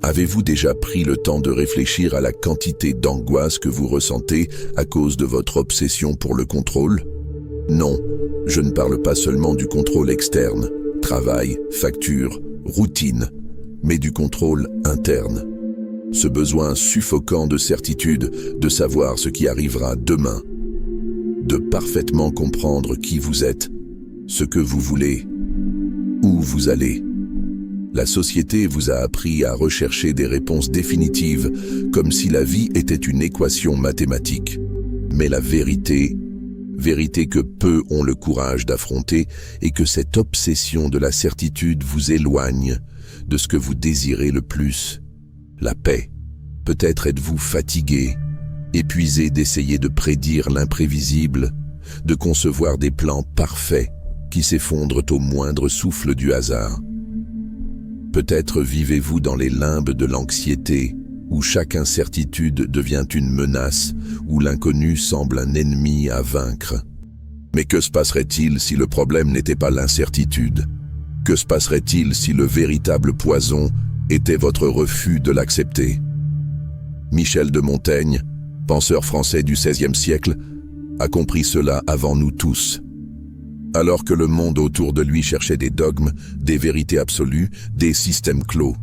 Avez-vous déjà pris le temps de réfléchir à la quantité d'angoisse que vous ressentez à cause de votre obsession pour le contrôle? Non, je ne parle pas seulement du contrôle externe, travail, facture, routine, mais du contrôle interne. Ce besoin suffocant de certitude, de savoir ce qui arrivera demain, de parfaitement comprendre qui vous êtes, ce que vous voulez, où vous allez. La société vous a appris à rechercher des réponses définitives, comme si la vie était une équation mathématique. Mais la vérité que peu ont le courage d'affronter, est que cette obsession de la certitude vous éloigne de ce que vous désirez le plus, la paix. Peut-être êtes-vous fatigué, épuisé d'essayer de prédire l'imprévisible, de concevoir des plans parfaits qui s'effondrent au moindre souffle du hasard. Peut-être vivez-vous dans les limbes de l'anxiété, où chaque incertitude devient une menace, où l'inconnu semble un ennemi à vaincre. Mais que se passerait-il si le problème n'était pas l'incertitude? Que se passerait-il si le véritable poison était votre refus de l'accepter? Michel de Montaigne, penseur français du XVIe siècle, a compris cela avant nous tous. Alors que le monde autour de lui cherchait des dogmes, des vérités absolues, des systèmes clos,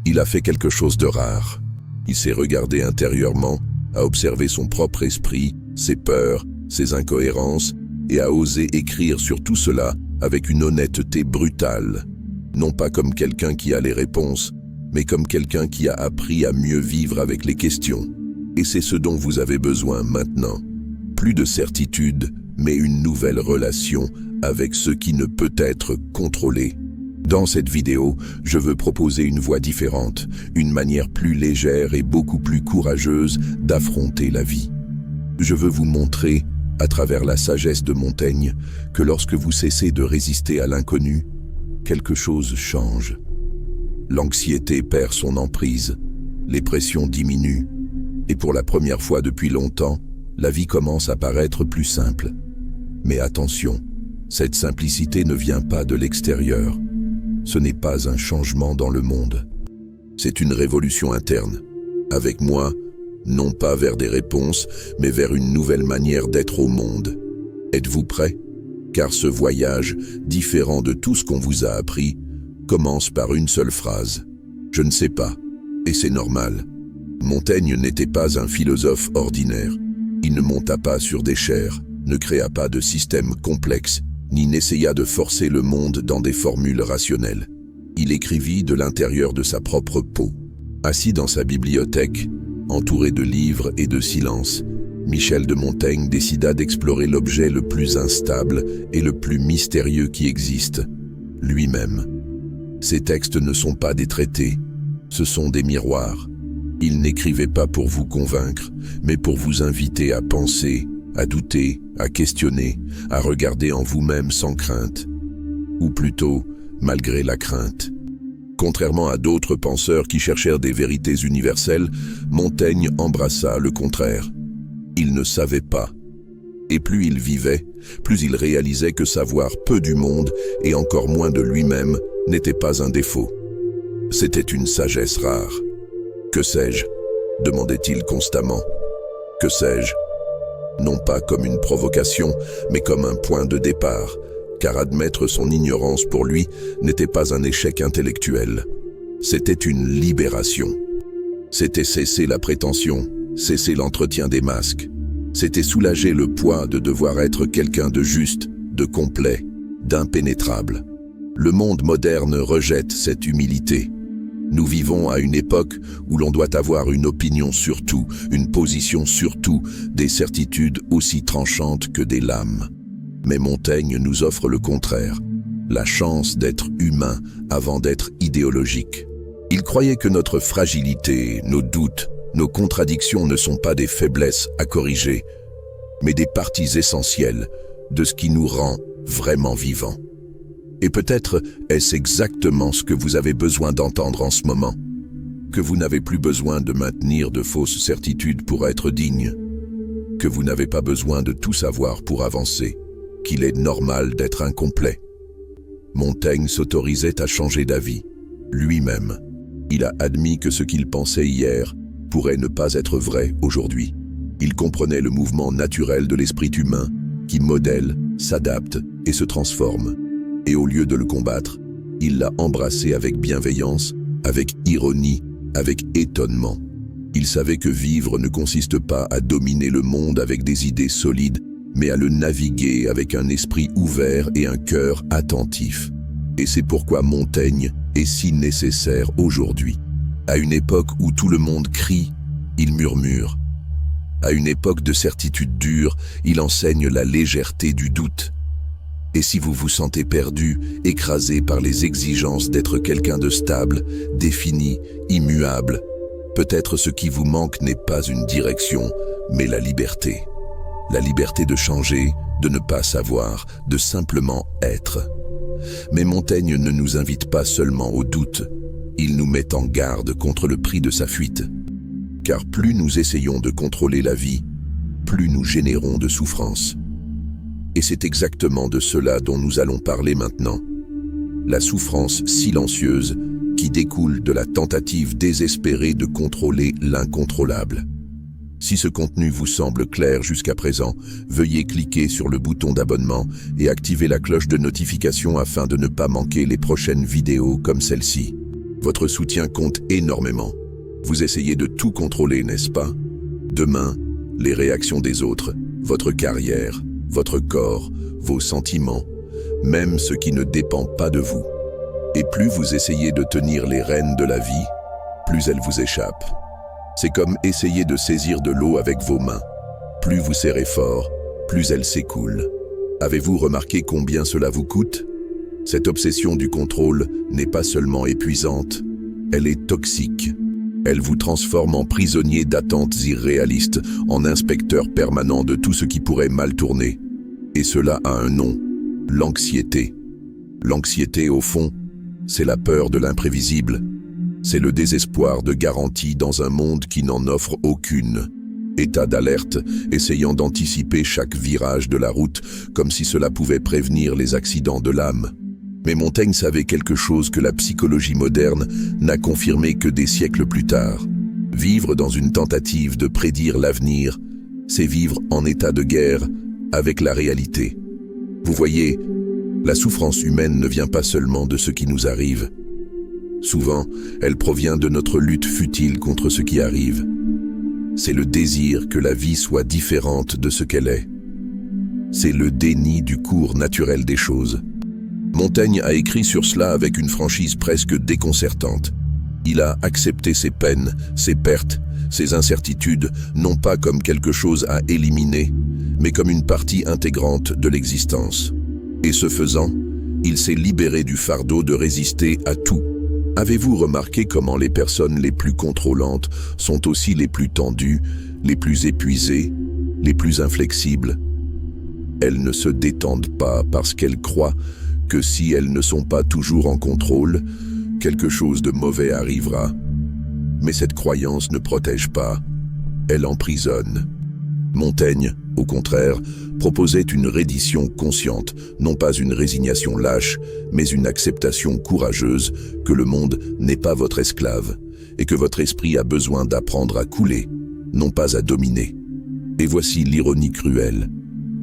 il a fait quelque chose de rare. Il s'est regardé intérieurement, a observé son propre esprit, ses peurs, ses incohérences, et a osé écrire sur tout cela avec une honnêteté brutale. Non pas comme quelqu'un qui a les réponses, mais comme quelqu'un qui a appris à mieux vivre avec les questions. Et c'est ce dont vous avez besoin maintenant. Plus de certitude, mais une nouvelle relation avec ce qui ne peut être contrôlé. Dans cette vidéo, je veux proposer une voie différente, une manière plus légère et beaucoup plus courageuse d'affronter la vie. Je veux vous montrer, à travers la sagesse de Montaigne, que lorsque vous cessez de résister à l'inconnu, quelque chose change. L'anxiété perd son emprise, les pressions diminuent, et pour la première fois depuis longtemps, la vie commence à paraître plus simple. Mais attention, cette simplicité ne vient pas de l'extérieur. Ce n'est pas un changement dans le monde. C'est une révolution interne. Avec moi, non pas vers des réponses, mais vers une nouvelle manière d'être au monde. Êtes-vous prêts? Car ce voyage, différent de tout ce qu'on vous a appris, commence par une seule phrase. Je ne sais pas, et c'est normal. Montaigne n'était pas un philosophe ordinaire. Il ne monta pas sur des chairs, ne créa pas de système complexe, ni n'essaya de forcer le monde dans des formules rationnelles. Il écrivit de l'intérieur de sa propre peau. Assis dans sa bibliothèque, entouré de livres et de silence, Michel de Montaigne décida d'explorer l'objet le plus instable et le plus mystérieux qui existe, lui-même. Ces textes ne sont pas des traités, ce sont des miroirs. Il n'écrivait pas pour vous convaincre, mais pour vous inviter à penser, à douter, à questionner, à regarder en vous-même sans crainte. Ou plutôt, malgré la crainte. Contrairement à d'autres penseurs qui cherchèrent des vérités universelles, Montaigne embrassa le contraire. Il ne savait pas. Et plus il vivait, plus il réalisait que savoir peu du monde, et encore moins de lui-même, n'était pas un défaut. C'était une sagesse rare. Que sais-je? Demandait-il constamment. Que sais-je? Non pas comme une provocation, mais comme un point de départ, car admettre son ignorance pour lui n'était pas un échec intellectuel. C'était une libération. C'était cesser la prétention, cesser l'entretien des masques. C'était soulager le poids de devoir être quelqu'un de juste, de complet, d'impénétrable. Le monde moderne rejette cette humilité. Nous vivons à une époque où l'on doit avoir une opinion sur tout, une position sur tout, des certitudes aussi tranchantes que des lames. Mais Montaigne nous offre le contraire, la chance d'être humain avant d'être idéologique. Il croyait que notre fragilité, nos doutes, nos contradictions ne sont pas des faiblesses à corriger, mais des parties essentielles de ce qui nous rend vraiment vivants. Et peut-être est-ce exactement ce que vous avez besoin d'entendre en ce moment, que vous n'avez plus besoin de maintenir de fausses certitudes pour être digne, que vous n'avez pas besoin de tout savoir pour avancer, qu'il est normal d'être incomplet. Montaigne s'autorisait à changer d'avis, lui-même. Il a admis que ce qu'il pensait hier pourrait ne pas être vrai aujourd'hui. Il comprenait le mouvement naturel de l'esprit humain qui modèle, s'adapte et se transforme. Et au lieu de le combattre, il l'a embrassé avec bienveillance, avec ironie, avec étonnement. Il savait que vivre ne consiste pas à dominer le monde avec des idées solides, mais à le naviguer avec un esprit ouvert et un cœur attentif. Et c'est pourquoi Montaigne est si nécessaire aujourd'hui. À une époque où tout le monde crie, il murmure. À une époque de certitude dure, il enseigne la légèreté du doute. Et si vous vous sentez perdu, écrasé par les exigences d'être quelqu'un de stable, défini, immuable, peut-être ce qui vous manque n'est pas une direction, mais la liberté. La liberté de changer, de ne pas savoir, de simplement être. Mais Montaigne ne nous invite pas seulement au doute, il nous met en garde contre le prix de sa fuite. Car plus nous essayons de contrôler la vie, plus nous générons de souffrance. Et c'est exactement de cela dont nous allons parler maintenant. La souffrance silencieuse qui découle de la tentative désespérée de contrôler l'incontrôlable. Si ce contenu vous semble clair jusqu'à présent, veuillez cliquer sur le bouton d'abonnement et activer la cloche de notification afin de ne pas manquer les prochaines vidéos comme celle-ci. Votre soutien compte énormément. Vous essayez de tout contrôler, n'est-ce pas? Demain, les réactions des autres, votre carrière, votre corps, vos sentiments, même ce qui ne dépend pas de vous. Et plus vous essayez de tenir les rênes de la vie, plus elle vous échappe. C'est comme essayer de saisir de l'eau avec vos mains. Plus vous serrez fort, plus elle s'écoule. Avez-vous remarqué combien cela vous coûte? Cette obsession du contrôle n'est pas seulement épuisante, elle est toxique. Elle vous transforme en prisonnier d'attentes irréalistes, en inspecteur permanent de tout ce qui pourrait mal tourner. Et cela a un nom, l'anxiété. L'anxiété, au fond, c'est la peur de l'imprévisible. C'est le désespoir de garantie dans un monde qui n'en offre aucune. État d'alerte, essayant d'anticiper chaque virage de la route, comme si cela pouvait prévenir les accidents de l'âme. Mais Montaigne savait quelque chose que la psychologie moderne n'a confirmé que des siècles plus tard. Vivre dans une tentative de prédire l'avenir, c'est vivre en état de guerre avec la réalité. Vous voyez, la souffrance humaine ne vient pas seulement de ce qui nous arrive. Souvent, elle provient de notre lutte futile contre ce qui arrive. C'est le désir que la vie soit différente de ce qu'elle est. C'est le déni du cours naturel des choses. Montaigne a écrit sur cela avec une franchise presque déconcertante. Il a accepté ses peines, ses pertes, ses incertitudes, non pas comme quelque chose à éliminer, mais comme une partie intégrante de l'existence. Et ce faisant, il s'est libéré du fardeau de résister à tout. Avez-vous remarqué comment les personnes les plus contrôlantes sont aussi les plus tendues, les plus épuisées, les plus inflexibles? Elles ne se détendent pas parce qu'elles croient que si elles ne sont pas toujours en contrôle, quelque chose de mauvais arrivera. Mais cette croyance ne protège pas, elle emprisonne. Montaigne, au contraire, proposait une reddition consciente, non pas une résignation lâche, mais une acceptation courageuse que le monde n'est pas votre esclave et que votre esprit a besoin d'apprendre à couler, non pas à dominer. Et voici l'ironie cruelle.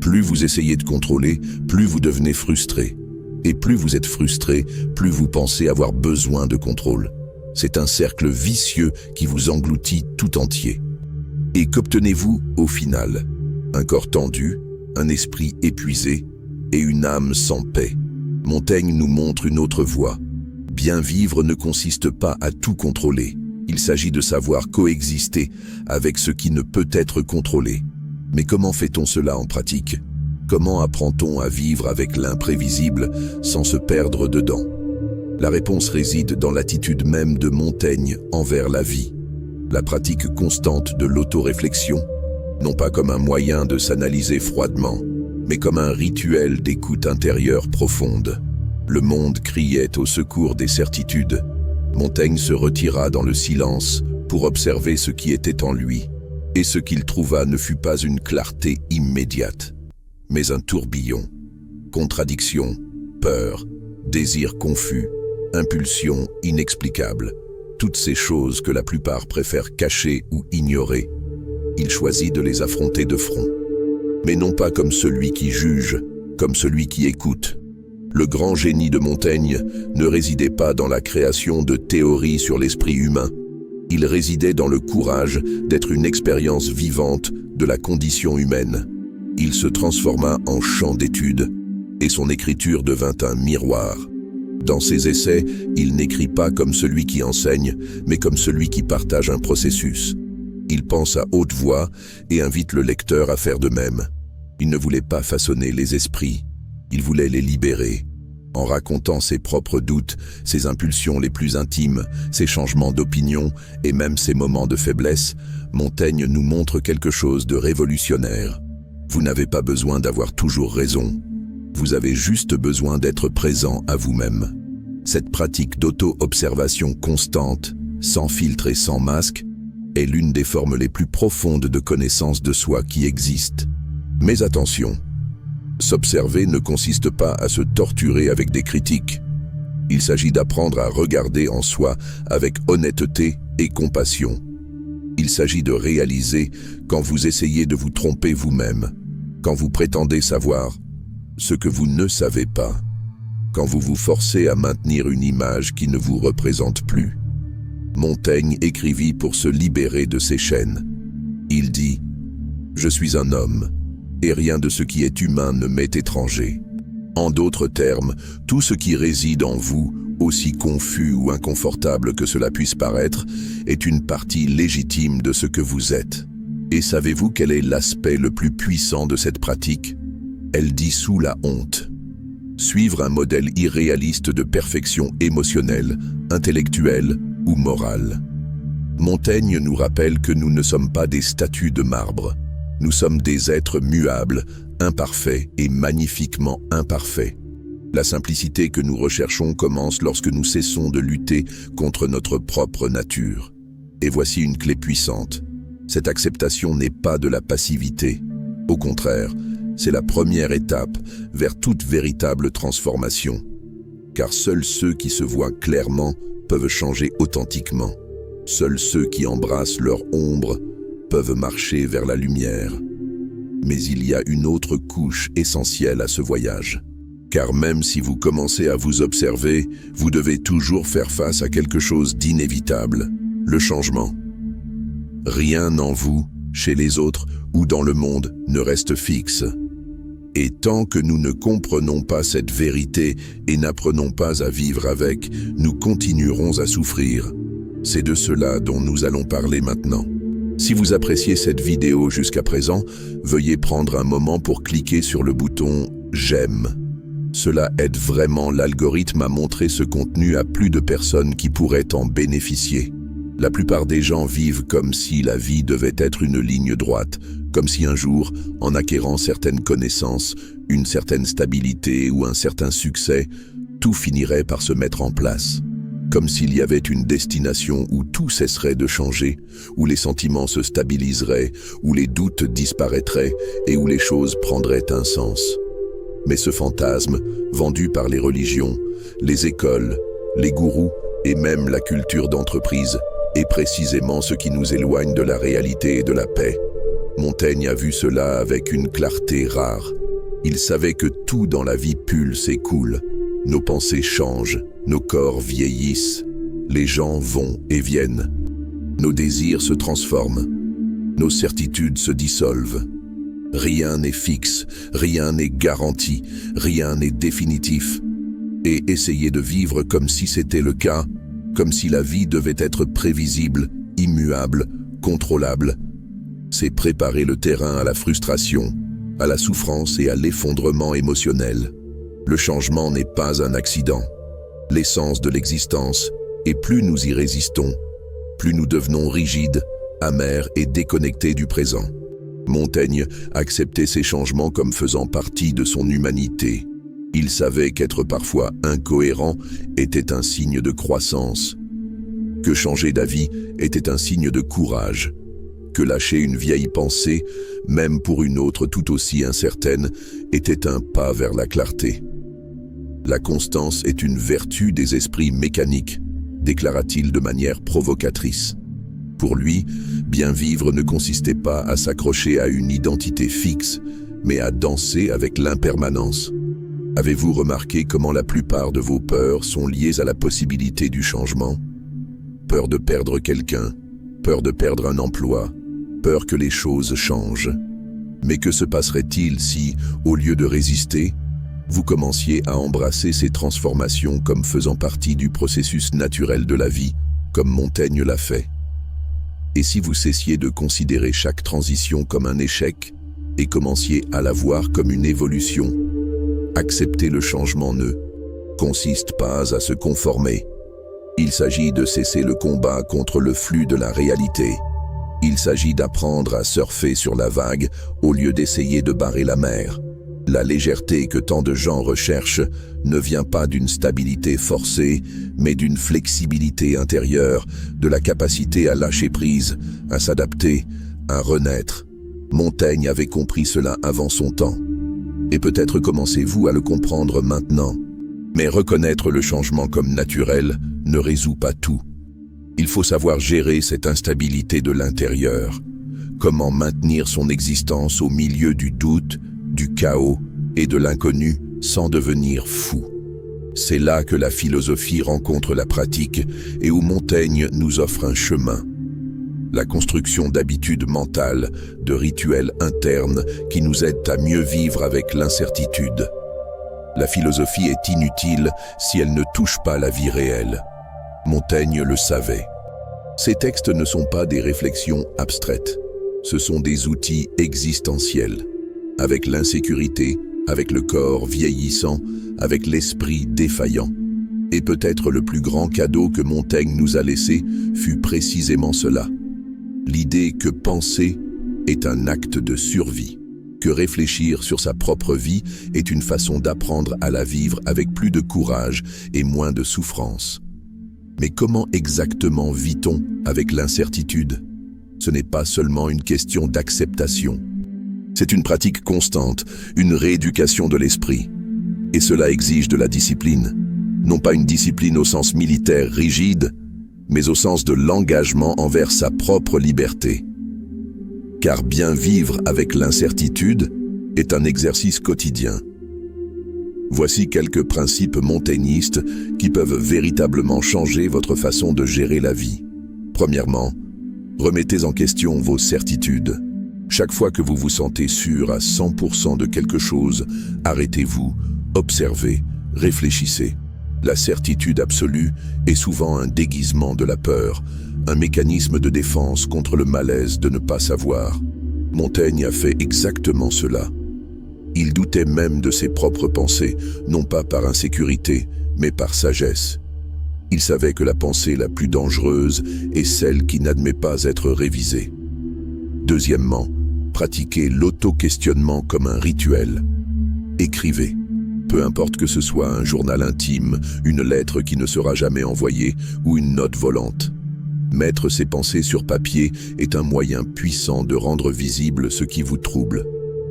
Plus vous essayez de contrôler, plus vous devenez frustré. Et plus vous êtes frustré, plus vous pensez avoir besoin de contrôle. C'est un cercle vicieux qui vous engloutit tout entier. Et qu'obtenez-vous au final? Un corps tendu, un esprit épuisé et une âme sans paix. Montaigne nous montre une autre voie. Bien vivre ne consiste pas à tout contrôler. Il s'agit de savoir coexister avec ce qui ne peut être contrôlé. Mais comment fait-on cela en pratique? Comment apprend-on à vivre avec l'imprévisible sans se perdre dedans? La réponse réside dans l'attitude même de Montaigne envers la vie. La pratique constante de l'autoréflexion, non pas comme un moyen de s'analyser froidement, mais comme un rituel d'écoute intérieure profonde. Le monde criait au secours des certitudes. Montaigne se retira dans le silence pour observer ce qui était en lui, et ce qu'il trouva ne fut pas une clarté immédiate, mais un tourbillon. Contradiction, peur, désir confus, impulsion inexplicable. toutes ces choses que la plupart préfèrent cacher ou ignorer. Il choisit de les affronter de front. Mais non pas comme celui qui juge, comme celui qui écoute. Le grand génie de Montaigne ne résidait pas dans la création de théories sur l'esprit humain. Il résidait dans le courage d'être une expérience vivante de la condition humaine. Il se transforma en champ d'étude, et son écriture devint un miroir. Dans ses essais, il n'écrit pas comme celui qui enseigne, mais comme celui qui partage un processus. Il pense à haute voix et invite le lecteur à faire de même. Il ne voulait pas façonner les esprits, il voulait les libérer. En racontant ses propres doutes, ses impulsions les plus intimes, ses changements d'opinion et même ses moments de faiblesse, Montaigne nous montre quelque chose de révolutionnaire. Vous n'avez pas besoin d'avoir toujours raison. Vous avez juste besoin d'être présent à vous-même. Cette pratique d'auto-observation constante, sans filtre et sans masque, est l'une des formes les plus profondes de connaissance de soi qui existent. Mais attention, s'observer ne consiste pas à se torturer avec des critiques. Il s'agit d'apprendre à regarder en soi avec honnêteté et compassion. Il s'agit de réaliser quand vous essayez de vous tromper vous-même, quand vous prétendez savoir ce que vous ne savez pas, quand vous vous forcez à maintenir une image qui ne vous représente plus. Montaigne écrivit pour se libérer de ses chaînes. Il dit « Je suis un homme, et rien de ce qui est humain ne m'est étranger. » En d'autres termes, tout ce qui réside en vous, aussi confus ou inconfortable que cela puisse paraître, est une partie légitime de ce que vous êtes. Et savez-vous quel est l'aspect le plus puissant de cette pratique ? Elle dissout la honte. Suivre un modèle irréaliste de perfection émotionnelle, intellectuelle ou morale. Montaigne nous rappelle que nous ne sommes pas des statues de marbre. Nous sommes des êtres muables, imparfaits et magnifiquement imparfaits. La simplicité que nous recherchons commence lorsque nous cessons de lutter contre notre propre nature. Et voici une clé puissante. Cette acceptation n'est pas de la passivité. Au contraire, c'est la première étape vers toute véritable transformation. Car seuls ceux qui se voient clairement peuvent changer authentiquement. Seuls ceux qui embrassent leur ombre peuvent marcher vers la lumière. Mais il y a une autre couche essentielle à ce voyage. Car même si vous commencez à vous observer, vous devez toujours faire face à quelque chose d'inévitable, le changement. Rien en vous, chez les autres ou dans le monde ne reste fixe. Et tant que nous ne comprenons pas cette vérité et n'apprenons pas à vivre avec, nous continuerons à souffrir. C'est de cela dont nous allons parler maintenant. Si vous appréciez cette vidéo jusqu'à présent, veuillez prendre un moment pour cliquer sur le bouton « J'aime ». Cela aide vraiment l'algorithme à montrer ce contenu à plus de personnes qui pourraient en bénéficier. La plupart des gens vivent comme si la vie devait être une ligne droite, comme si un jour, en acquérant certaines connaissances, une certaine stabilité ou un certain succès, tout finirait par se mettre en place. Comme s'il y avait une destination où tout cesserait de changer, où les sentiments se stabiliseraient, où les doutes disparaîtraient et où les choses prendraient un sens. Mais ce fantasme, vendu par les religions, les écoles, les gourous et même la culture d'entreprise, est précisément ce qui nous éloigne de la réalité et de la paix. Montaigne a vu cela avec une clarté rare. Il savait que tout dans la vie pulse et coule. Nos pensées changent, nos corps vieillissent, les gens vont et viennent. Nos désirs se transforment, nos certitudes se dissolvent. Rien n'est fixe, rien n'est garanti, rien n'est définitif. Et essayer de vivre comme si c'était le cas, comme si la vie devait être prévisible, immuable, contrôlable, c'est préparer le terrain à la frustration, à la souffrance et à l'effondrement émotionnel. Le changement n'est pas un accident, l'essence de l'existence, et plus nous y résistons, plus nous devenons rigides, amers et déconnectés du présent. Montaigne acceptait ces changements comme faisant partie de son humanité. Il savait qu'être parfois incohérent était un signe de croissance, que changer d'avis était un signe de courage, que lâcher une vieille pensée, même pour une autre tout aussi incertaine, était un pas vers la clarté. La constance est une vertu des esprits mécaniques, déclara-t-il de manière provocatrice. Pour lui, bien vivre ne consistait pas à s'accrocher à une identité fixe, mais à danser avec l'impermanence. Avez-vous remarqué comment la plupart de vos peurs sont liées à la possibilité du changement? Peur de perdre quelqu'un, peur de perdre un emploi, peur que les choses changent. Mais que se passerait-il si, au lieu de résister, vous commenciez à embrasser ces transformations comme faisant partie du processus naturel de la vie, comme Montaigne l'a fait? Et si vous cessiez de considérer chaque transition comme un échec et commenciez à la voir comme une évolution? Accepter le changement ne consiste pas à se conformer. Il s'agit de cesser le combat contre le flux de la réalité. Il s'agit d'apprendre à surfer sur la vague au lieu d'essayer de barrer la mer. La légèreté que tant de gens recherchent ne vient pas d'une stabilité forcée, mais d'une flexibilité intérieure, de la capacité à lâcher prise, à s'adapter, à renaître. Montaigne avait compris cela avant son temps. Et peut-être commencez-vous à le comprendre maintenant. Mais reconnaître le changement comme naturel ne résout pas tout. Il faut savoir gérer cette instabilité de l'intérieur. Comment maintenir son existence au milieu du doute, du chaos et de l'inconnu sans devenir fou. C'est là que la philosophie rencontre la pratique et où Montaigne nous offre un chemin. La construction d'habitudes mentales, de rituels internes qui nous aident à mieux vivre avec l'incertitude. La philosophie est inutile si elle ne touche pas la vie réelle. Montaigne le savait. Ces textes ne sont pas des réflexions abstraites. Ce sont des outils existentiels. Avec l'insécurité, avec le corps vieillissant, avec l'esprit défaillant. Et peut-être le plus grand cadeau que Montaigne nous a laissé fut précisément cela. L'idée que penser est un acte de survie, que réfléchir sur sa propre vie est une façon d'apprendre à la vivre avec plus de courage et moins de souffrance. Mais comment exactement vit-on avec l'incertitude? Ce n'est pas seulement une question d'acceptation. C'est une pratique constante, une rééducation de l'esprit. Et cela exige de la discipline. Non pas une discipline au sens militaire rigide, mais au sens de l'engagement envers sa propre liberté. Car bien vivre avec l'incertitude est un exercice quotidien. Voici quelques principes montaigniste qui peuvent véritablement changer votre façon de gérer la vie. Premièrement, remettez en question vos certitudes. Chaque fois que vous vous sentez sûr à 100% de quelque chose, arrêtez-vous, observez, réfléchissez. La certitude absolue est souvent un déguisement de la peur, un mécanisme de défense contre le malaise de ne pas savoir. Montaigne a fait exactement cela. Il doutait même de ses propres pensées, non pas par insécurité, mais par sagesse. Il savait que la pensée la plus dangereuse est celle qui n'admet pas être révisée. Deuxièmement, pratiquez l'auto-questionnement comme un rituel. Écrivez. Peu importe que ce soit un journal intime, une lettre qui ne sera jamais envoyée ou une note volante. Mettre ses pensées sur papier est un moyen puissant de rendre visible ce qui vous trouble.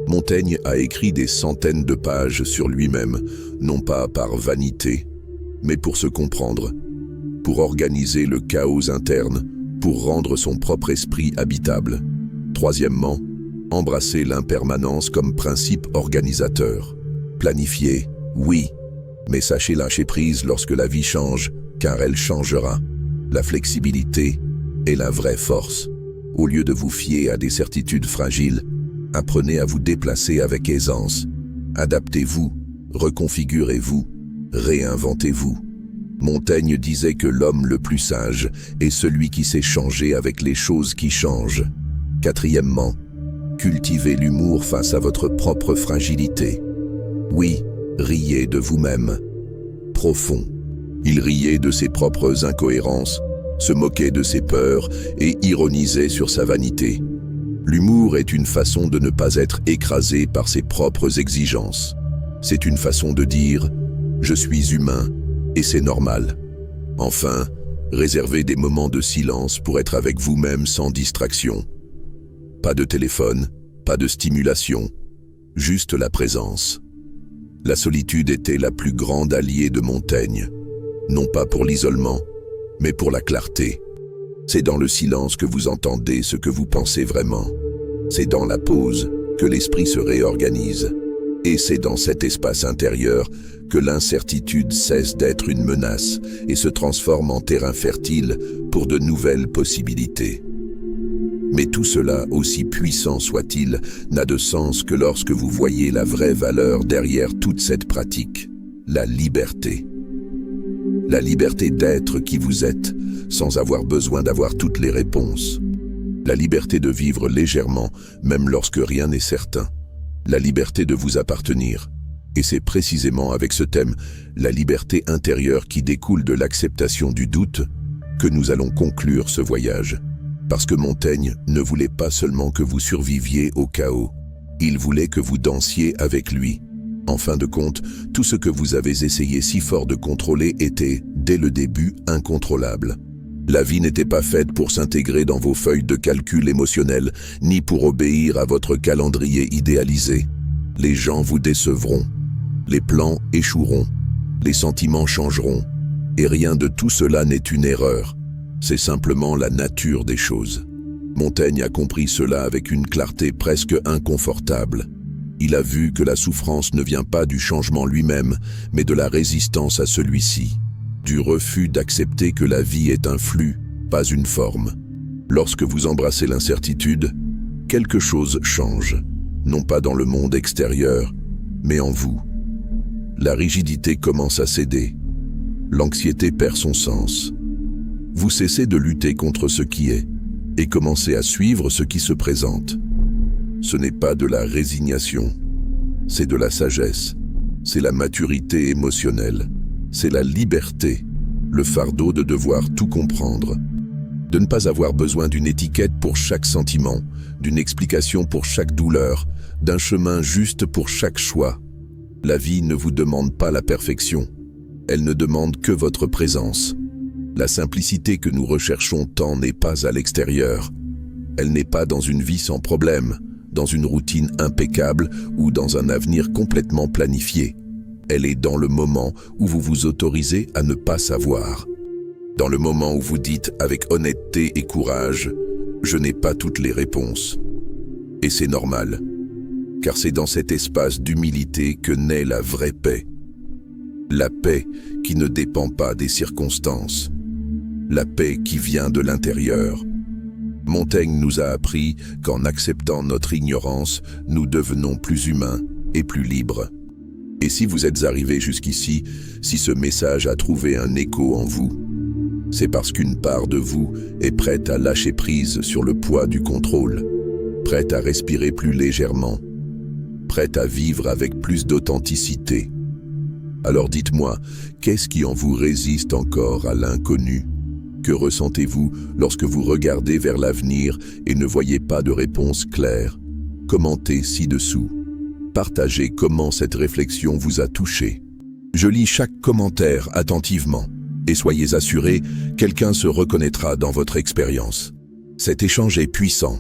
Montaigne a écrit des centaines de pages sur lui-même, non pas par vanité, mais pour se comprendre, pour organiser le chaos interne, pour rendre son propre esprit habitable. Troisièmement, embrasser l'impermanence comme principe organisateur. Planifiez, oui, mais sachez lâcher prise lorsque la vie change, car elle changera. La flexibilité est la vraie force. Au lieu de vous fier à des certitudes fragiles, apprenez à vous déplacer avec aisance. Adaptez-vous, reconfigurez-vous, réinventez-vous. Montaigne disait que l'homme le plus sage est celui qui sait changer avec les choses qui changent. Quatrièmement, cultivez l'humour face à votre propre fragilité. Oui, riez de vous-même. Profond. Il riait de ses propres incohérences, se moquait de ses peurs et ironisait sur sa vanité. L'humour est une façon de ne pas être écrasé par ses propres exigences. C'est une façon de dire « je suis humain et c'est normal ». Enfin, réservez des moments de silence pour être avec vous-même sans distraction. Pas de téléphone, pas de stimulation, juste la présence. La solitude était la plus grande alliée de Montaigne, non pas pour l'isolement, mais pour la clarté. C'est dans le silence que vous entendez ce que vous pensez vraiment. C'est dans la pause que l'esprit se réorganise. Et c'est dans cet espace intérieur que l'incertitude cesse d'être une menace et se transforme en terrain fertile pour de nouvelles possibilités. Mais tout cela, aussi puissant soit-il, n'a de sens que lorsque vous voyez la vraie valeur derrière toute cette pratique, la liberté. La liberté d'être qui vous êtes, sans avoir besoin d'avoir toutes les réponses. La liberté de vivre légèrement, même lorsque rien n'est certain. La liberté de vous appartenir. Et c'est précisément avec ce thème, la liberté intérieure qui découle de l'acceptation du doute, que nous allons conclure ce voyage. Parce que Montaigne ne voulait pas seulement que vous surviviez au chaos, il voulait que vous dansiez avec lui. En fin de compte, tout ce que vous avez essayé si fort de contrôler était, dès le début, incontrôlable. La vie n'était pas faite pour s'intégrer dans vos feuilles de calcul émotionnel, ni pour obéir à votre calendrier idéalisé. Les gens vous décevront, les plans échoueront, les sentiments changeront, et rien de tout cela n'est une erreur. C'est simplement la nature des choses. Montaigne a compris cela avec une clarté presque inconfortable. Il a vu que la souffrance ne vient pas du changement lui-même, mais de la résistance à celui-ci, du refus d'accepter que la vie est un flux, pas une forme. Lorsque vous embrassez l'incertitude, quelque chose change, non pas dans le monde extérieur, mais en vous. La rigidité commence à céder. L'anxiété perd son sens. Vous cessez de lutter contre ce qui est et commencez à suivre ce qui se présente. Ce n'est pas de la résignation, c'est de la sagesse, c'est la maturité émotionnelle, c'est la liberté, le fardeau de devoir tout comprendre, de ne pas avoir besoin d'une étiquette pour chaque sentiment, d'une explication pour chaque douleur, d'un chemin juste pour chaque choix. La vie ne vous demande pas la perfection, elle ne demande que votre présence. La simplicité que nous recherchons tant n'est pas à l'extérieur. Elle n'est pas dans une vie sans problème, dans une routine impeccable ou dans un avenir complètement planifié. Elle est dans le moment où vous vous autorisez à ne pas savoir. Dans le moment où vous dites avec honnêteté et courage « Je n'ai pas toutes les réponses ». Et c'est normal, car c'est dans cet espace d'humilité que naît la vraie paix. La paix qui ne dépend pas des circonstances. La paix qui vient de l'intérieur. Montaigne nous a appris qu'en acceptant notre ignorance, nous devenons plus humains et plus libres. Et si vous êtes arrivé jusqu'ici, si ce message a trouvé un écho en vous, c'est parce qu'une part de vous est prête à lâcher prise sur le poids du contrôle, prête à respirer plus légèrement, prête à vivre avec plus d'authenticité. Alors dites-moi, qu'est-ce qui en vous résiste encore à l'inconnu ? Que ressentez-vous lorsque vous regardez vers l'avenir et ne voyez pas de réponse claire? Commentez ci-dessous. Partagez comment cette réflexion vous a touché. Je lis chaque commentaire attentivement et soyez assurés, quelqu'un se reconnaîtra dans votre expérience. Cet échange est puissant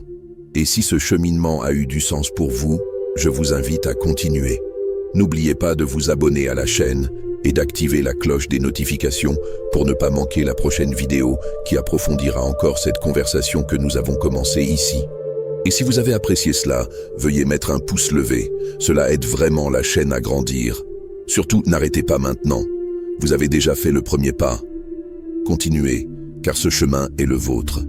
et si ce cheminement a eu du sens pour vous, je vous invite à continuer. N'oubliez pas de vous abonner à la chaîne et d'activer la cloche des notifications pour ne pas manquer la prochaine vidéo qui approfondira encore cette conversation que nous avons commencée ici. Et si vous avez apprécié cela, veuillez mettre un pouce levé. Cela aide vraiment la chaîne à grandir. Surtout, n'arrêtez pas maintenant. Vous avez déjà fait le premier pas. Continuez, car ce chemin est le vôtre.